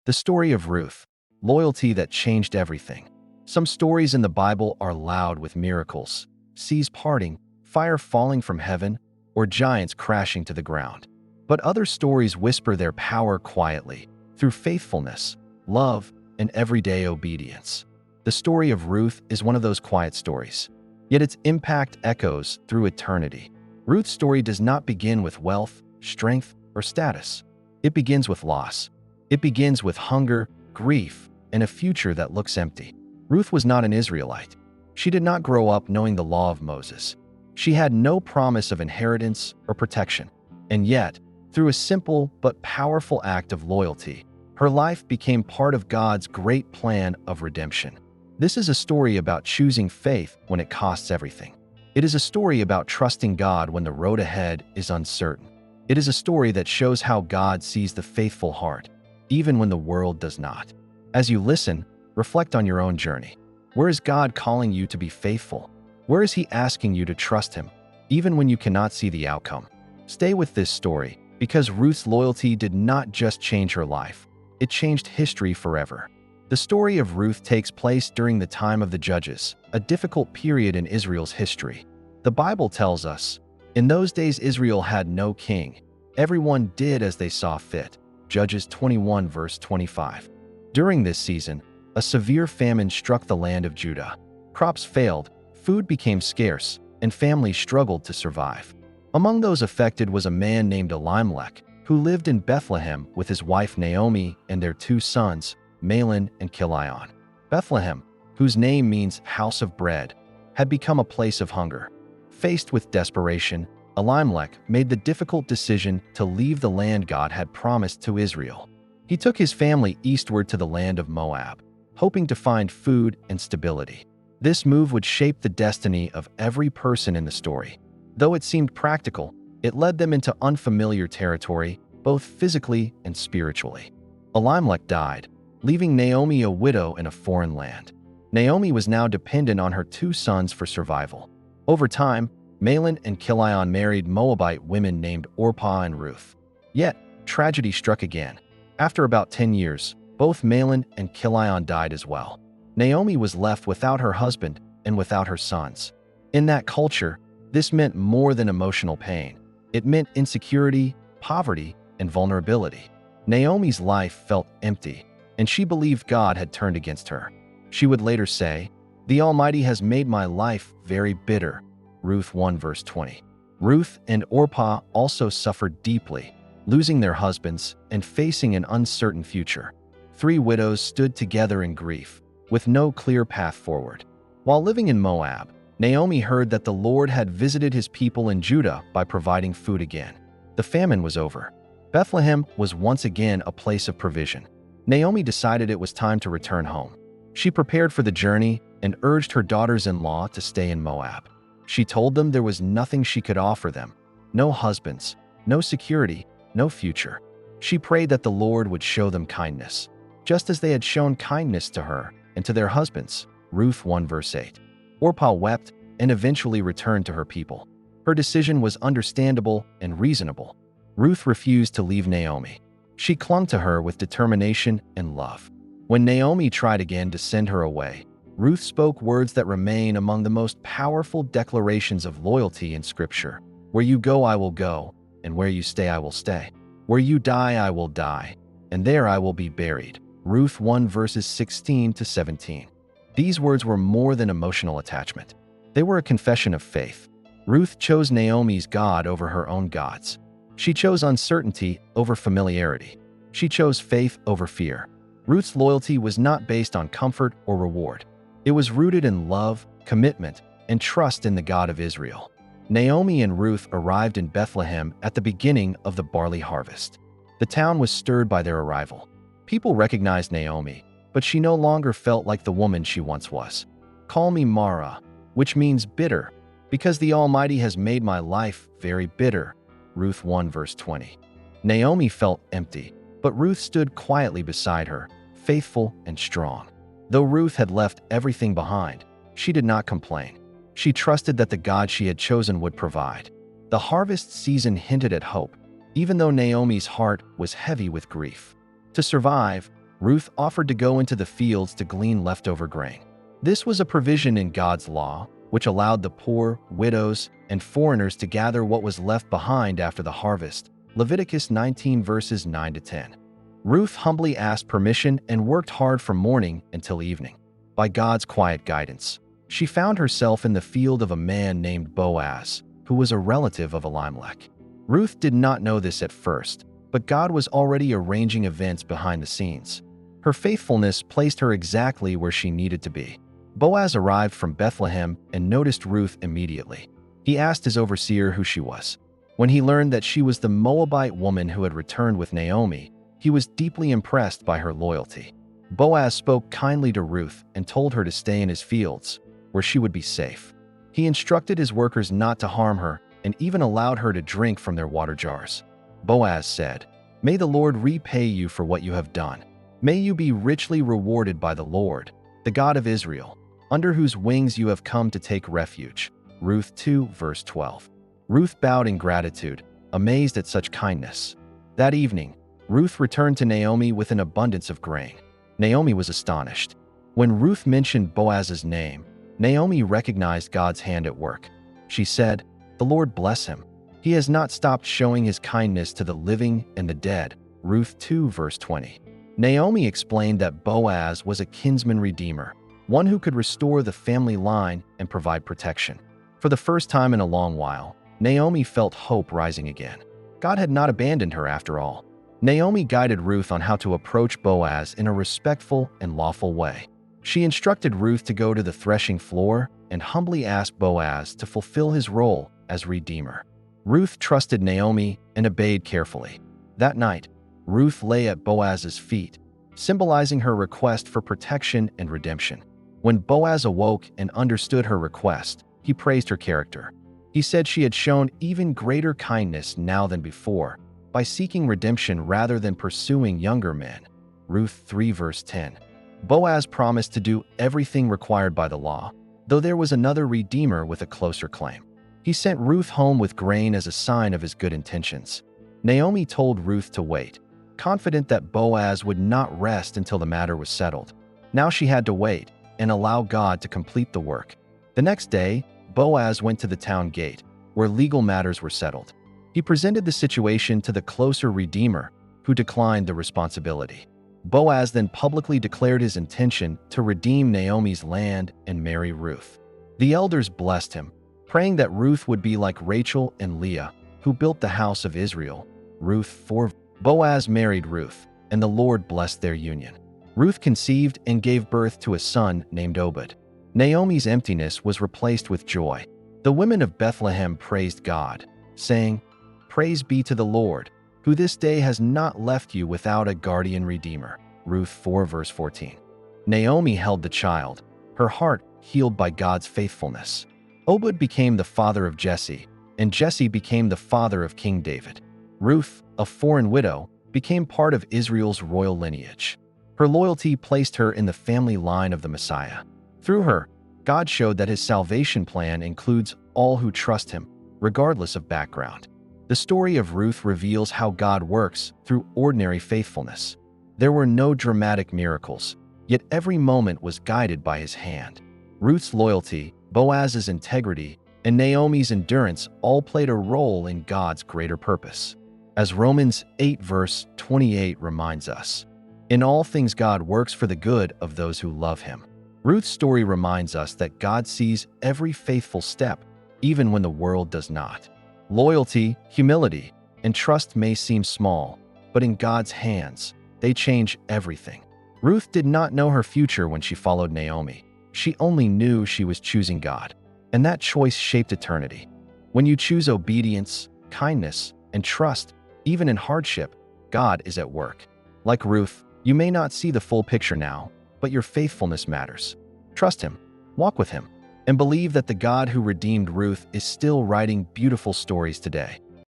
The story of Ruth, loyalty that changed everything. Some stories in the Bible are loud with miracles, seas parting, fire falling from heaven, or giants crashing to the ground. But other stories whisper their power quietly, through faithfulness, love, and everyday obedience. The story of Ruth is one of those quiet stories, yet its impact echoes through eternity. Ruth's story does not begin with wealth, strength, or status. It begins with loss. It begins with hunger, grief, and a future that looks empty. Ruth was not an Israelite. She did not grow up knowing the law of Moses. She had no promise of inheritance or protection. And yet, through a simple but powerful act of loyalty, her life became part of God's great plan of redemption. This is a story about choosing faith when it costs everything. It is a story about trusting God when the road ahead is uncertain. It is a story that shows how God sees the faithful heart, even when the world does not. As you listen, reflect on your own journey. Where is God calling you to be faithful? Where is He asking you to trust Him, even when you cannot see the outcome? Stay with this story, because Ruth's loyalty did not just change her life, it changed history forever. The story of Ruth takes place during the time of the Judges, a difficult period in Israel's history. The Bible tells us, "In those days Israel had no king. Everyone did as they saw fit." Judges 21 verse 25. During this season, a severe famine struck the land of Judah. Crops failed, food became scarce, and families struggled to survive. Among those affected was a man named Elimelech, who lived in Bethlehem with his wife Naomi and their two sons, Mahlon and Chilion. Bethlehem, whose name means house of bread, had become a place of hunger. Faced with desperation, Elimelech made the difficult decision to leave the land God had promised to Israel. He took his family eastward to the land of Moab, hoping to find food and stability. This move would shape the destiny of every person in the story. Though it seemed practical, it led them into unfamiliar territory, both physically and spiritually. Elimelech died, leaving Naomi a widow in a foreign land. Naomi was now dependent on her two sons for survival. Over time, Mahlon and Chilion married Moabite women named Orpah and Ruth. Yet, tragedy struck again. After about 10 years, both Mahlon and Chilion died as well. Naomi was left without her husband and without her sons. In that culture, this meant more than emotional pain. It meant insecurity, poverty, and vulnerability. Naomi's life felt empty, and she believed God had turned against her. She would later say, "The Almighty has made my life very bitter." Ruth 1 verse 20. Ruth and Orpah also suffered deeply, losing their husbands and facing an uncertain future. Three widows stood together in grief, with no clear path forward. While living in Moab, Naomi heard that the Lord had visited His people in Judah by providing food again. The famine was over. Bethlehem was once again a place of provision. Naomi decided it was time to return home. She prepared for the journey and urged her daughters-in-law to stay in Moab. She told them there was nothing she could offer them: no husbands, no security, no future. She prayed that the Lord would show them kindness, just as they had shown kindness to her and to their husbands. Ruth 1 verse 8. Orpah wept and eventually returned to her people. Her decision was understandable and reasonable. Ruth refused to leave Naomi. She clung to her with determination and love. When Naomi tried again to send her away, Ruth spoke words that remain among the most powerful declarations of loyalty in Scripture. "Where you go, I will go, and where you stay, I will stay. Where you die, I will die, and there I will be buried." Ruth 1 verses 16 to 17. These words were more than emotional attachment. They were a confession of faith. Ruth chose Naomi's God over her own gods. She chose uncertainty over familiarity. She chose faith over fear. Ruth's loyalty was not based on comfort or reward. It was rooted in love, commitment, and trust in the God of Israel. Naomi and Ruth arrived in Bethlehem at the beginning of the barley harvest. The town was stirred by their arrival. People recognized Naomi, but she no longer felt like the woman she once was. "Call me Mara," which means bitter, because the Almighty has made my life very bitter. Ruth 1 verse 20. Naomi felt empty, but Ruth stood quietly beside her, faithful and strong. Though Ruth had left everything behind, she did not complain. She trusted that the God she had chosen would provide. The harvest season hinted at hope, even though Naomi's heart was heavy with grief. To survive, Ruth offered to go into the fields to glean leftover grain. This was a provision in God's law, which allowed the poor, widows, and foreigners to gather what was left behind after the harvest. Leviticus 19 verses 9 to 10. Ruth humbly asked permission and worked hard from morning until evening. By God's quiet guidance, she found herself in the field of a man named Boaz, who was a relative of Elimelech. Ruth did not know this at first, but God was already arranging events behind the scenes. Her faithfulness placed her exactly where she needed to be. Boaz arrived from Bethlehem and noticed Ruth immediately. He asked his overseer who she was. When he learned that she was the Moabite woman who had returned with Naomi, he was deeply impressed by her loyalty. Boaz spoke kindly to Ruth and told her to stay in his fields, where she would be safe. He instructed his workers not to harm her and even allowed her to drink from their water jars. Boaz said, "May the Lord repay you for what you have done. May you be richly rewarded by the Lord, the God of Israel, under whose wings you have come to take refuge." Ruth 2 verse 12. Ruth bowed in gratitude, amazed at such kindness. That evening, Ruth returned to Naomi with an abundance of grain. Naomi was astonished. When Ruth mentioned Boaz's name, Naomi recognized God's hand at work. She said, "The Lord bless him. He has not stopped showing his kindness to the living and the dead." Ruth 2 verse 20. Naomi explained that Boaz was a kinsman redeemer, one who could restore the family line and provide protection. For the first time in a long while, Naomi felt hope rising again. God had not abandoned her after all. Naomi guided Ruth on how to approach Boaz in a respectful and lawful way. She instructed Ruth to go to the threshing floor and humbly asked Boaz to fulfill his role as redeemer. Ruth trusted Naomi and obeyed carefully. That night, Ruth lay at Boaz's feet, symbolizing her request for protection and redemption. When Boaz awoke and understood her request, he praised her character. He said she had shown even greater kindness now than before, by seeking redemption rather than pursuing younger men. Ruth 3 verse 10. Boaz promised to do everything required by the law, though there was another redeemer with a closer claim. He sent Ruth home with grain as a sign of his good intentions. Naomi told Ruth to wait, confident that Boaz would not rest until the matter was settled. Now she had to wait and allow God to complete the work. The next day, Boaz went to the town gate, where legal matters were settled. He presented the situation to the closer redeemer, who declined the responsibility. Boaz then publicly declared his intention to redeem Naomi's land and marry Ruth. The elders blessed him, praying that Ruth would be like Rachel and Leah, who built the house of Israel. Ruth 4. Boaz married Ruth, and the Lord blessed their union. Ruth conceived and gave birth to a son named Obed. Naomi's emptiness was replaced with joy. The women of Bethlehem praised God, saying, "Praise be to the Lord, who this day has not left you without a guardian redeemer." Ruth 4 verse 14. Naomi held the child, her heart healed by God's faithfulness. Obed became the father of Jesse, and Jesse became the father of King David. Ruth, a foreign widow, became part of Israel's royal lineage. Her loyalty placed her in the family line of the Messiah. Through her, God showed that his salvation plan includes all who trust him, regardless of background. The story of Ruth reveals how God works through ordinary faithfulness. There were no dramatic miracles, yet every moment was guided by his hand. Ruth's loyalty, Boaz's integrity, and Naomi's endurance all played a role in God's greater purpose. As Romans 8 verse 28 reminds us, "In all things God works for the good of those who love him." Ruth's story reminds us that God sees every faithful step, even when the world does not. Loyalty, humility, and trust may seem small, but in God's hands, they change everything. Ruth did not know her future when she followed Naomi. She only knew she was choosing God, and that choice shaped eternity. When you choose obedience, kindness, and trust, even in hardship, God is at work. Like Ruth, you may not see the full picture now, but your faithfulness matters. Trust him, walk with him, and believe that the God who redeemed Ruth is still writing beautiful stories today.